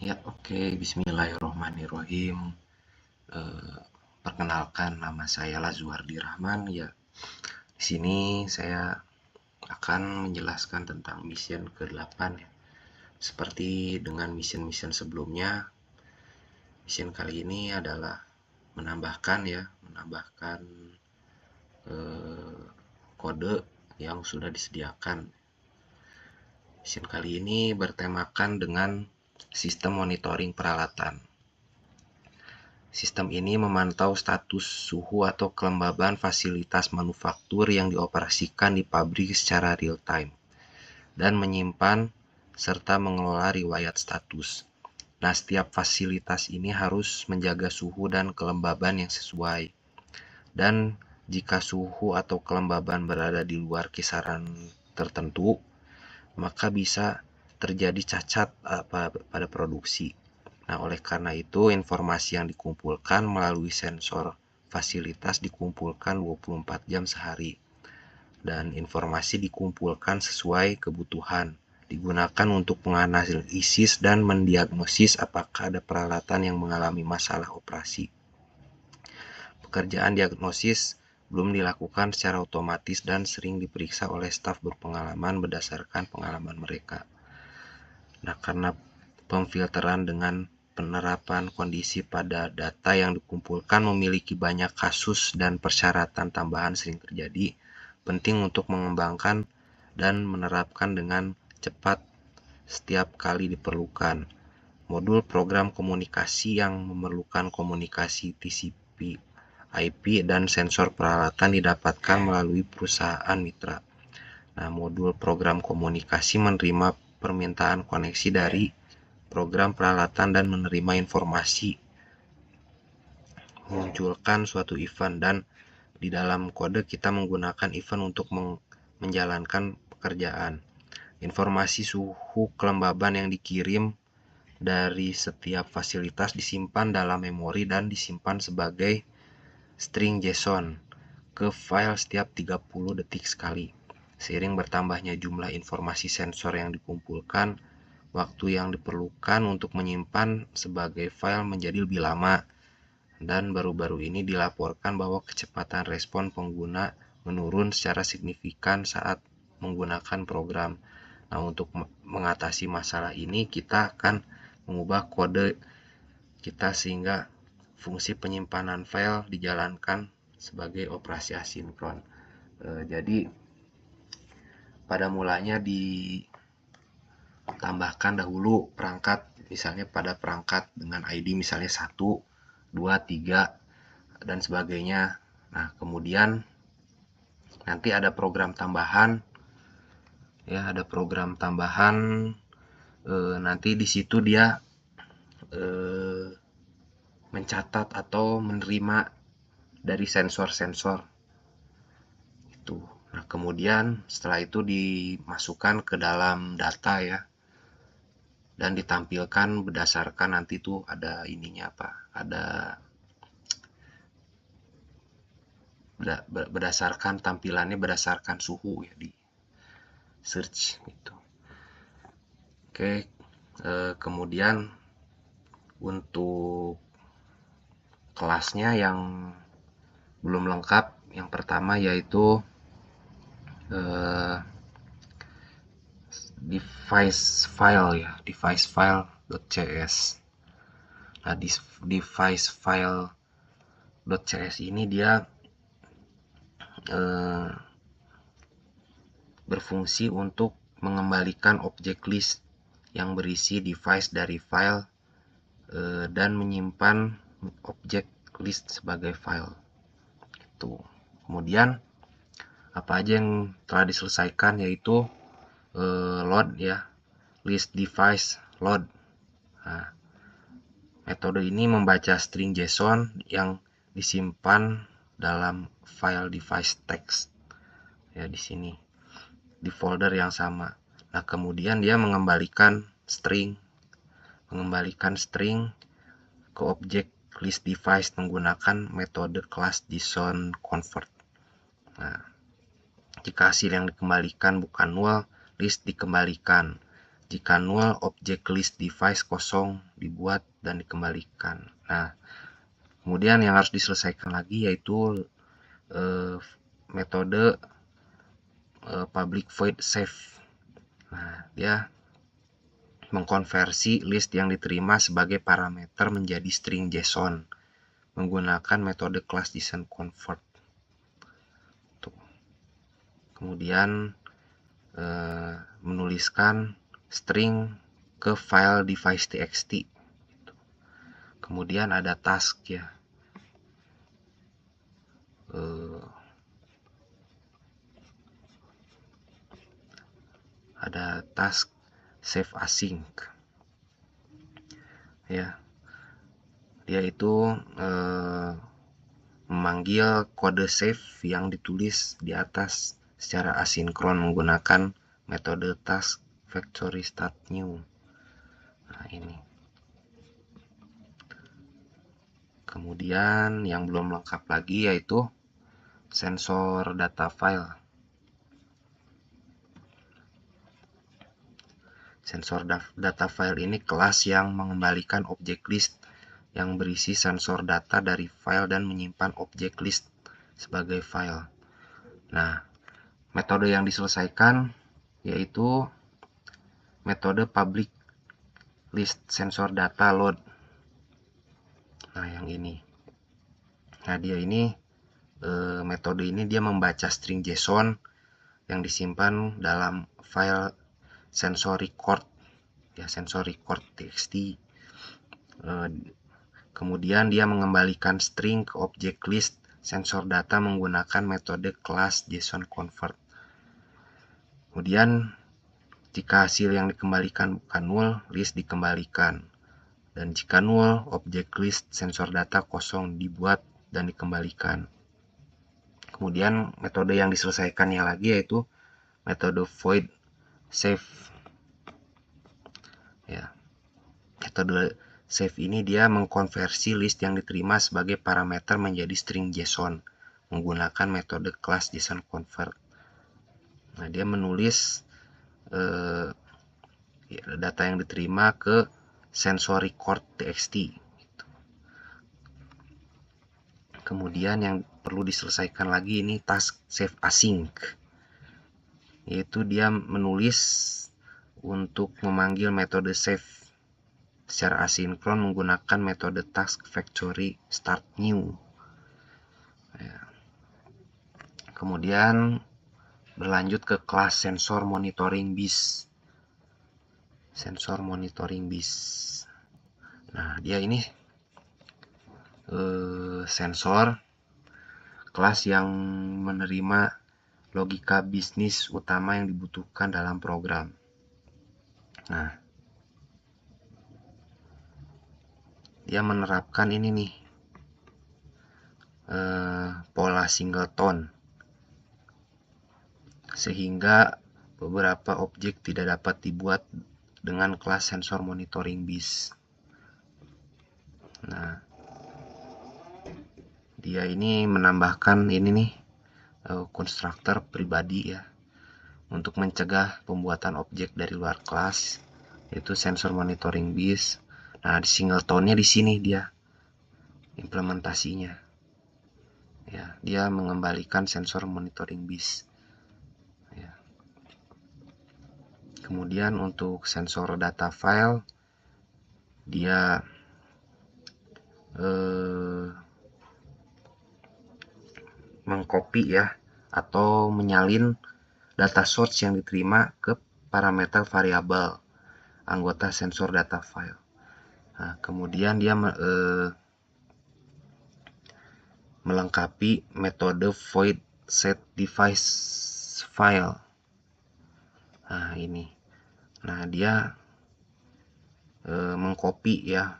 Ya, oke. Bismillahirrahmanirrahim. Eh, Perkenalkan, nama saya Lazuardi Rahman. Ya, di sini saya akan menjelaskan tentang mission ke-8 ya. Seperti dengan mission-mission sebelumnya, mission kali ini adalah menambahkan eh, kode yang sudah disediakan. Mission kali ini bertemakan dengan sistem monitoring peralatan. Sistem ini memantau status suhu atau kelembaban fasilitas manufaktur yang dioperasikan di pabrik secara real-time dan menyimpan serta mengelola riwayat status. Nah, setiap fasilitas ini harus menjaga suhu dan kelembaban yang sesuai. Dan jika suhu atau kelembaban berada di luar kisaran tertentu, maka bisa terjadi cacat pada produksi. Nah, oleh karena itu, informasi yang dikumpulkan melalui sensor fasilitas dikumpulkan 24 jam sehari. Dan informasi dikumpulkan sesuai kebutuhan. Digunakan untuk menganalisis dan mendiagnosis apakah ada peralatan yang mengalami masalah operasi. Pekerjaan diagnosis belum dilakukan secara otomatis dan sering diperiksa oleh staf berpengalaman berdasarkan pengalaman mereka. Nah, karena pemfilteran dengan penerapan kondisi pada data yang dikumpulkan memiliki banyak kasus dan persyaratan tambahan sering terjadi, penting untuk mengembangkan dan menerapkan dengan cepat setiap kali diperlukan. Modul program komunikasi yang memerlukan komunikasi TCP, IP, dan sensor peralatan didapatkan melalui perusahaan mitra. Nah, modul program komunikasi menerima permintaan koneksi dari program peralatan dan menerima informasi, memunculkan suatu event, dan di dalam kode kita menggunakan event untuk menjalankan pekerjaan. Informasi suhu kelembaban yang dikirim dari setiap fasilitas disimpan dalam memori dan disimpan sebagai string JSON ke file setiap 30 detik sekali. Seiring bertambahnya jumlah informasi sensor yang dikumpulkan, waktu yang diperlukan untuk menyimpan sebagai file menjadi lebih lama, dan baru-baru ini dilaporkan bahwa kecepatan respon pengguna menurun secara signifikan saat menggunakan program. Nah, untuk mengatasi masalah ini, kita akan mengubah kode kita sehingga fungsi penyimpanan file dijalankan sebagai operasi asinkron. Jadi, pada mulanya ditambahkan dahulu perangkat, misalnya pada perangkat dengan ID misalnya 1, 2, 3, dan sebagainya. Nah, kemudian nanti ada program tambahan, ya, ada program tambahan. Nanti di situ dia mencatat atau menerima dari sensor-sensor itu. Nah, kemudian setelah itu dimasukkan ke dalam data ya, dan ditampilkan berdasarkan nanti tuh ada ininya apa, ada berdasarkan tampilannya berdasarkan suhu ya di search gitu. Oke, kemudian untuk kelasnya yang belum lengkap, yang pertama yaitu device file ya, device file.cs. Nah, di device file.cs ini dia berfungsi untuk mengembalikan objek list yang berisi device dari file dan menyimpan objek list sebagai file. Itu. Kemudian apa aja yang telah diselesaikan yaitu load ya, list device load. Nah, metode ini membaca string JSON yang disimpan dalam file device text ya di sini di folder yang sama. Nah, kemudian dia mengembalikan string ke objek list device menggunakan metode class JSON convert. Nah, jika hasil yang dikembalikan bukan null, list dikembalikan. Jika null, objek list device kosong dibuat dan dikembalikan. Nah, kemudian yang harus diselesaikan lagi yaitu metode public void save. Nah, dia mengkonversi list yang diterima sebagai parameter menjadi string JSON menggunakan metode class JSON convert. Kemudian menuliskan string ke file device.txt. Kemudian ada task ya. Ada task save async. Ya. Dia itu memanggil kode save yang ditulis di atas secara asinkron menggunakan metode task factory start new. Nah, ini. Kemudian yang belum lengkap lagi yaitu sensor data file. Sensor data file ini kelas yang mengembalikan objek list yang berisi sensor data dari file dan menyimpan objek list sebagai file. Nah, metode yang diselesaikan yaitu metode public list sensor data load. Nah, yang ini. Nah, metode ini dia membaca string JSON yang disimpan dalam file sensor record ya, sensor record txt. Kemudian dia mengembalikan string ke objek list sensor data menggunakan metode class JSON convert. Kemudian jika hasil yang dikembalikan bukan null, list dikembalikan. Dan jika null, objek list sensor data kosong dibuat dan dikembalikan. Kemudian metode yang diselesaikannya lagi yaitu metode void save. Ya. Metode save ini dia mengkonversi list yang diterima sebagai parameter menjadi string JSON menggunakan metode class JSON convert. Nah, dia menulis data yang diterima ke sensor record txt. Kemudian yang perlu diselesaikan lagi ini task save async, yaitu dia menulis untuk memanggil metode save secara asinkron menggunakan metode task factory start new. Kemudian berlanjut ke kelas sensor monitoring bis. Sensor monitoring bis. Nah, dia ini sensor kelas yang menerima logika bisnis utama yang dibutuhkan dalam program. Nah, dia menerapkan ini nih pola singleton sehingga beberapa objek tidak dapat dibuat dengan kelas sensor monitoring bis. Nah, dia ini menambahkan ini nih konstruktor pribadi ya untuk mencegah pembuatan objek dari luar kelas, yaitu sensor monitoring bis. Nah, di singletonnya di sini dia implementasinya. Ya, dia mengembalikan sensor monitoring bis. Ya. Kemudian untuk sensor data file dia mengcopy ya atau menyalin data source yang diterima ke parameter variabel anggota sensor data file. Nah, kemudian dia melengkapi metode void set device file. Nah, ini. Nah, dia mengcopy ya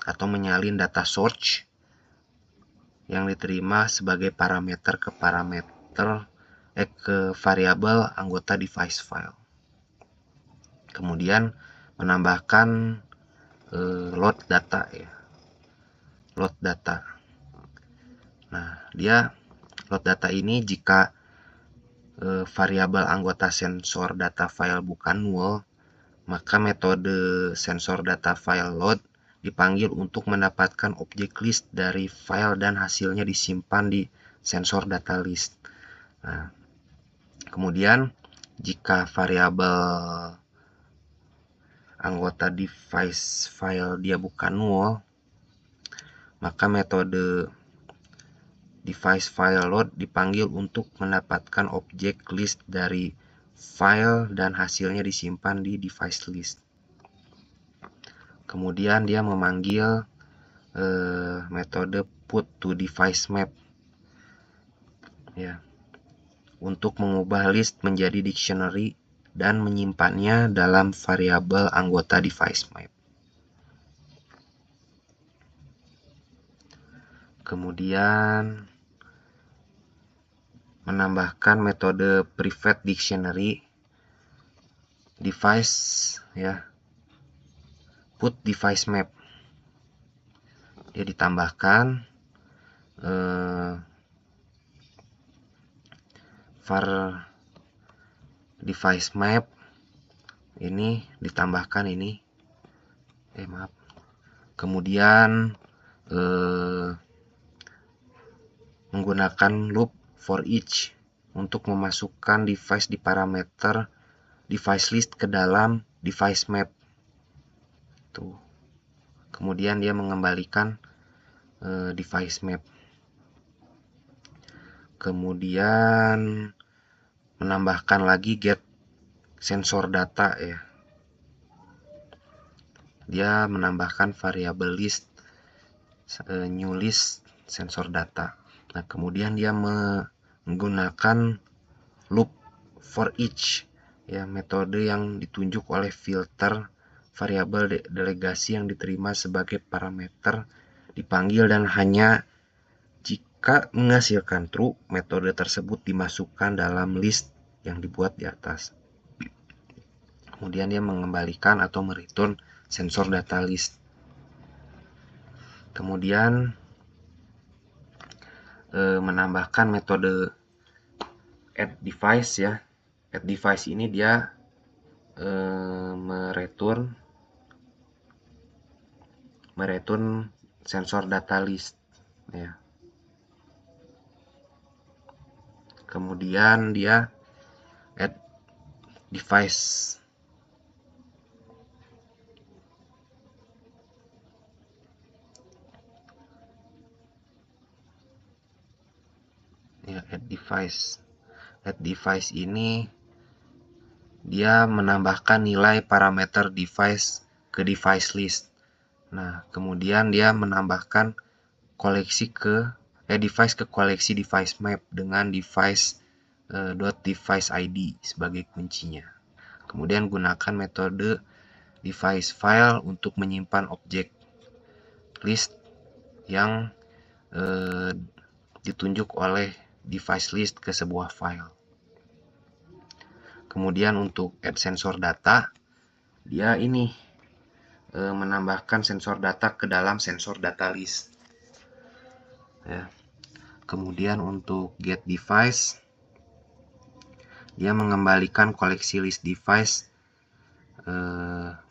atau menyalin data source yang diterima sebagai parameter ke variabel anggota device file. Kemudian menambahkan load data ya. Load data. Nah, dia load data ini jika variabel anggota sensor data file bukan null, maka metode sensor data file load dipanggil untuk mendapatkan objek list dari file dan hasilnya disimpan di sensor data list. Nah, kemudian jika variabel anggota device file dia bukan null, maka metode device file load dipanggil untuk mendapatkan objek list dari file dan hasilnya disimpan di device list. Kemudian dia memanggil metode put to device map ya, untuk mengubah list menjadi dictionary dan menyimpannya dalam variabel anggota device map. Kemudian menambahkan metode private dictionary device ya, put device map. Dia ditambahkan var device map ini ditambahkan ini kemudian menggunakan loop for each untuk memasukkan device di parameter device list ke dalam device map tuh. Kemudian dia mengembalikan device map. Kemudian menambahkan lagi get sensor data ya. Dia menambahkan variabel list new list sensor data. Nah, kemudian dia menggunakan loop for each ya, metode yang ditunjuk oleh filter variabel delegasi yang diterima sebagai parameter dipanggil dan hanya jika menghasilkan true, metode tersebut dimasukkan dalam list yang dibuat di atas. Kemudian dia mengembalikan atau mereturn sensor data list. Kemudian menambahkan metode add device ya. Add device ini dia mereturn sensor data list ya. Kemudian dia add device ya, add device ini dia menambahkan nilai parameter device ke device list. Nah, kemudian dia menambahkan koleksi ke device ke koleksi device map dengan device .device ID sebagai kuncinya. Kemudian gunakan metode device file untuk menyimpan objek list yang ditunjuk oleh device list ke sebuah file. Kemudian untuk add sensor data, dia ini menambahkan sensor data ke dalam sensor data list ya. Kemudian untuk get device, dia mengembalikan koleksi list device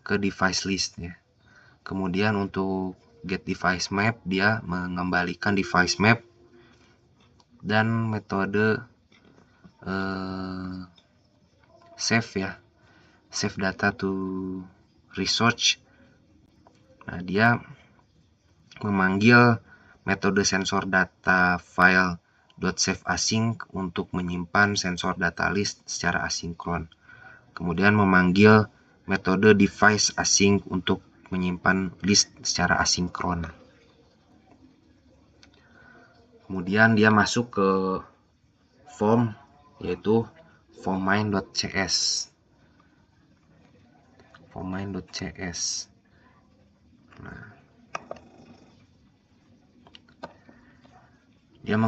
ke device list ya. Kemudian untuk get device map, dia mengembalikan device map dan metode save ya, save data to research. Nah, dia memanggil metode sensor data file .save async untuk menyimpan sensor data list secara asinkron. Kemudian memanggil metode device async untuk menyimpan list secara asinkron. Kemudian dia masuk ke form, yaitu form main.cs. Nah, dia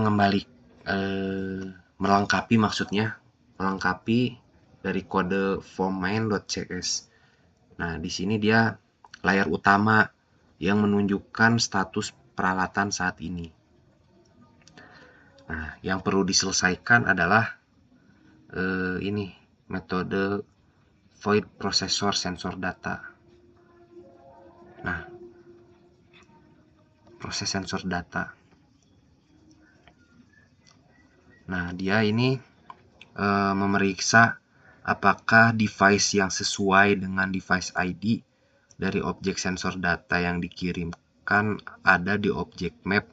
melengkapi dari kode form main.cs. Nah, di sini dia layar utama yang menunjukkan status peralatan saat ini. Nah, yang perlu diselesaikan adalah ini metode void processor sensor data. Nah, proses sensor data. Nah, dia ini memeriksa apakah device yang sesuai dengan device ID dari objek sensor data yang dikirimkan ada di objek map.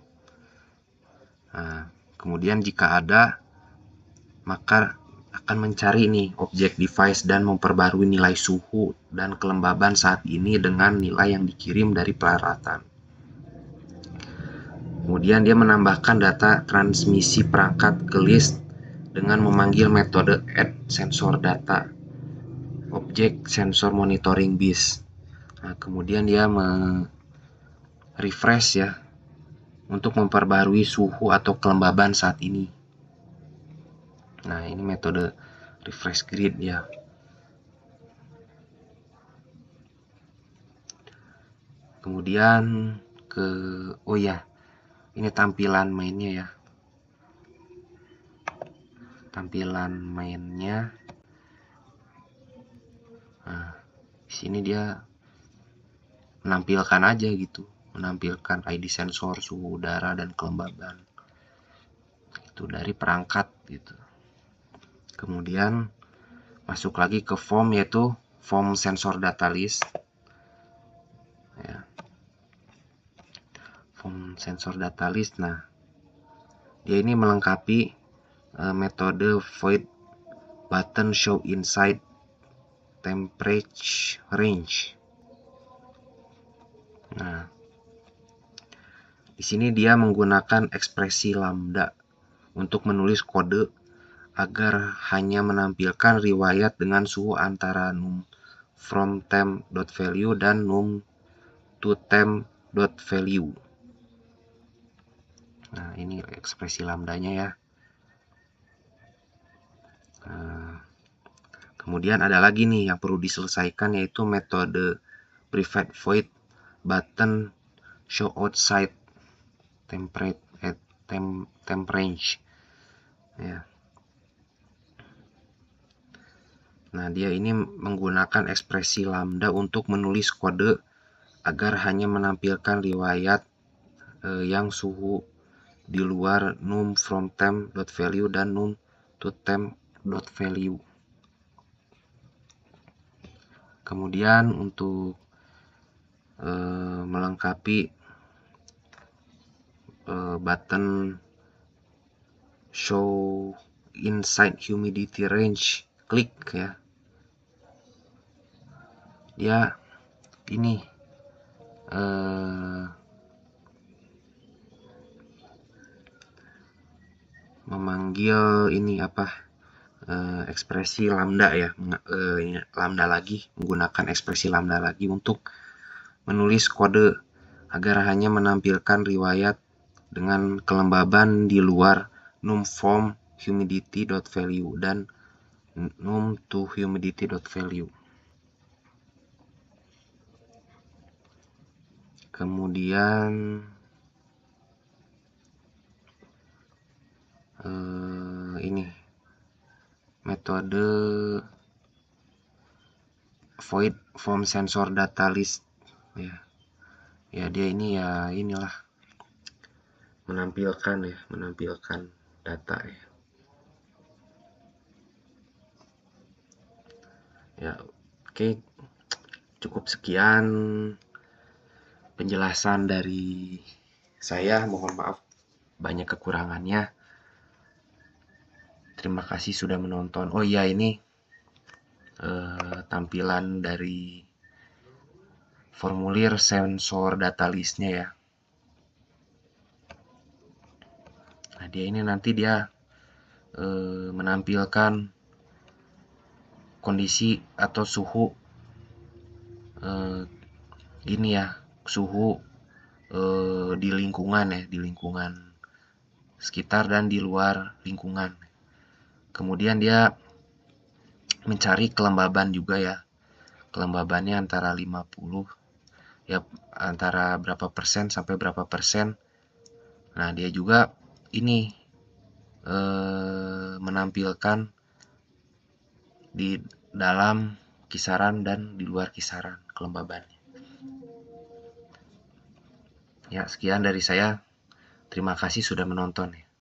Nah, kemudian jika ada, maka akan mencari nih objek device dan memperbarui nilai suhu dan kelembaban saat ini dengan nilai yang dikirim dari peralatan. Kemudian dia menambahkan data transmisi perangkat ke list dengan memanggil metode add sensor data objek sensor monitoring bus. Nah, kemudian dia refresh ya untuk memperbarui suhu atau kelembaban saat ini. Nah, ini metode refresh grid ya. Kemudian ini tampilan mainnya ya. Tampilan mainnya. Nah, di sini dia menampilkan aja gitu, menampilkan ID sensor, suhu udara dan kelembaban. Itu dari perangkat gitu. Kemudian masuk lagi ke form, yaitu form sensor data list. Ya. Form sensor data list. Nah, dia ini melengkapi metode void button show inside temperature range. Nah, di sini dia menggunakan ekspresi lambda untuk menulis kode agar hanya menampilkan riwayat dengan suhu antara num from temp.value dan num to temp.value. Nah, ini ekspresi lambdanya ya. Nah, kemudian ada lagi nih yang perlu diselesaikan, yaitu metode private void button show outside temperate at temp range ya. Nah, dia ini menggunakan ekspresi lambda untuk menulis kode agar hanya menampilkan riwayat yang suhu di luar num from temp.value dan num to temp.value. Kemudian untuk melengkapi button show inside humidity range, klik ya. Dia ini memanggil ini ekspresi lambda ya, lambda lagi, menggunakan ekspresi lambda lagi untuk menulis kode agar hanya menampilkan riwayat dengan kelembaban di luar num from humidity.value dan num to humidity.value. Kemudian ini metode void form sensor data list ya. Ya, dia ini ya inilah menampilkan data ya. Ya, oke. Cukup sekian penjelasan dari saya, mohon maaf banyak kekurangannya. Terima kasih sudah menonton. Oh iya, ini tampilan dari formulir sensor data listnya ya. Nah, dia ini nanti dia menampilkan kondisi atau suhu ini ya, suhu di lingkungan ya, di lingkungan sekitar dan di luar lingkungan. Kemudian dia mencari kelembaban juga ya. Kelembabannya antara 50 ya, antara berapa persen sampai berapa persen. Nah, dia juga ini menampilkan di dalam kisaran dan di luar kisaran kelembabannya. Ya, sekian dari saya. Terima kasih sudah menonton.